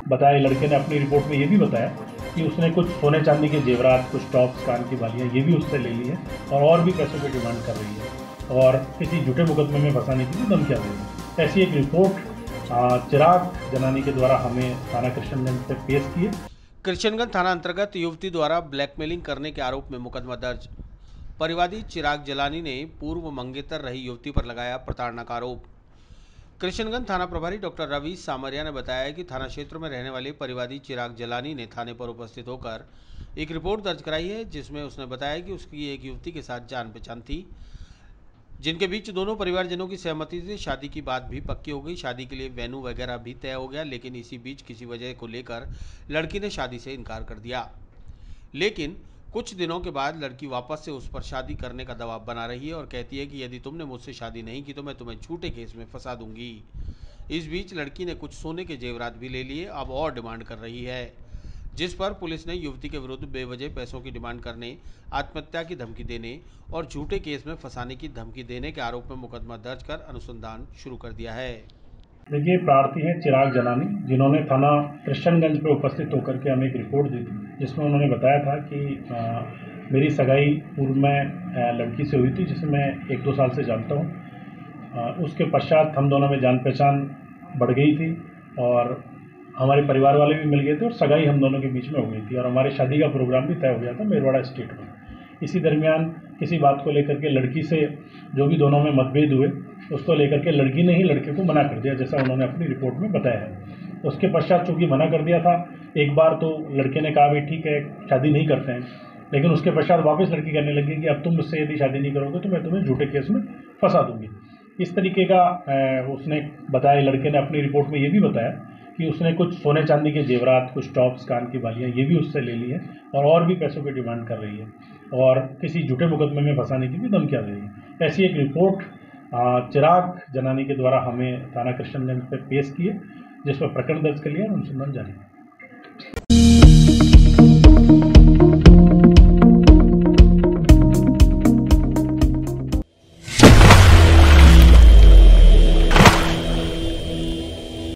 बताया, लड़के ने अपनी रिपोर्ट में ये भी बताया कि उसने कुछ सोने चांदी के जेवरात, कुछ टॉप्स, कान की बालियाँ ये भी उससे ले ली है और भी पैसों की डिमांड कर रही है और किसी झूठे मुकदमे में फंसाने की भी धमकियाँ दे रही है। ऐसी एक रिपोर्ट चिराग जनानी के द्वारा हमें थाना कृष्णगंज से पेश की है। कृष्णगंज थाना अंतर्गत युवती द्वारा ब्लैकमेलिंग करने के आरोप में मुकदमा दर्ज। परिवादी चिराग जलानी ने पूर्व मंगेतर रही युवती पर लगाया प्रताड़ना का आरोप। कृष्णगंज थाना प्रभारी डॉक्टर रवि सामरिया ने बताया कि थाना क्षेत्र में रहने वाले परिवादी चिराग जलानी ने थाने पर उपस्थित होकर एक रिपोर्ट दर्ज कराई है, जिसमें उसने बताया कि उसकी एक युवती के साथ जान पहचान थी, जिनके बीच दोनों परिवारजनों की सहमति से शादी की बात भी पक्की हो गई। शादी के लिए वेन्यू वगैरह भी तय हो गया, लेकिन इसी बीच किसी वजह को लेकर लड़की ने शादी से इनकार कर दिया। लेकिन कुछ दिनों के बाद लड़की वापस से उस पर शादी करने का दबाव बना रही है और कहती है कि यदि तुमने मुझसे शादी नहीं की तो मैं तुम्हें झूठे केस में फंसा दूंगी। इस बीच लड़की ने कुछ सोने के जेवरात भी ले लिए, अब और डिमांड कर रही है, जिस पर पुलिस ने युवती के विरुद्ध बेवजह पैसों की डिमांड करने, आत्महत्या की धमकी देने और झूठे केस में फंसाने की धमकी देने के आरोप में मुकदमा दर्ज कर अनुसंधान शुरू कर दिया है। देखिए, प्रार्थी हैं चिराग जनानी, जिन्होंने थाना कृष्णगंज पे उपस्थित होकर के हमें एक रिपोर्ट दी थी, जिसमें उन्होंने बताया था कि मेरी सगाई पूर्व में लड़की से हुई थी, जिसे मैं 1-2 साल से जानता हूँ। उसके पश्चात हम दोनों में जान पहचान बढ़ गई थी और हमारे परिवार वाले भी मिल गए थे और सगाई हम दोनों के बीच में हो गई थी और हमारे शादी का प्रोग्राम भी तय हो गया था मेरवाड़ा स्टेट में। इसी दरमियान किसी बात को लेकर के लड़की से जो भी दोनों में मतभेद हुए, उसको लेकर के लड़की ने ही लड़के को मना कर दिया, जैसा उन्होंने अपनी रिपोर्ट में बताया है। उसके पश्चात चूंकि मना कर दिया था, एक बार तो लड़के ने कहा भाई ठीक है शादी नहीं करते हैं, लेकिन उसके पश्चात वापस लड़की कहने लगी कि अब तुम मुझसे यदि शादी नहीं करोगे तो मैं तुम्हें झूठे केस में फंसा दूंगी। इस तरीके का उसने बताया, लड़के ने अपनी रिपोर्ट में ये भी बताया कि उसने कुछ सोने चांदी के जेवरात, कुछ टॉप्स, कान की बालियाँ ये भी उससे ले ली है और भी पैसों की डिमांड कर रही है और किसी झूठे मुकदमे में फंसाने की भी धमकियाँ दे रही है। ऐसी एक रिपोर्ट चिराग जनानी के द्वारा हमें थाना कृष्णगंज पे पेश की है, जिस पर प्रकरण दर्ज कर लिया और अनुसंधान जारी है।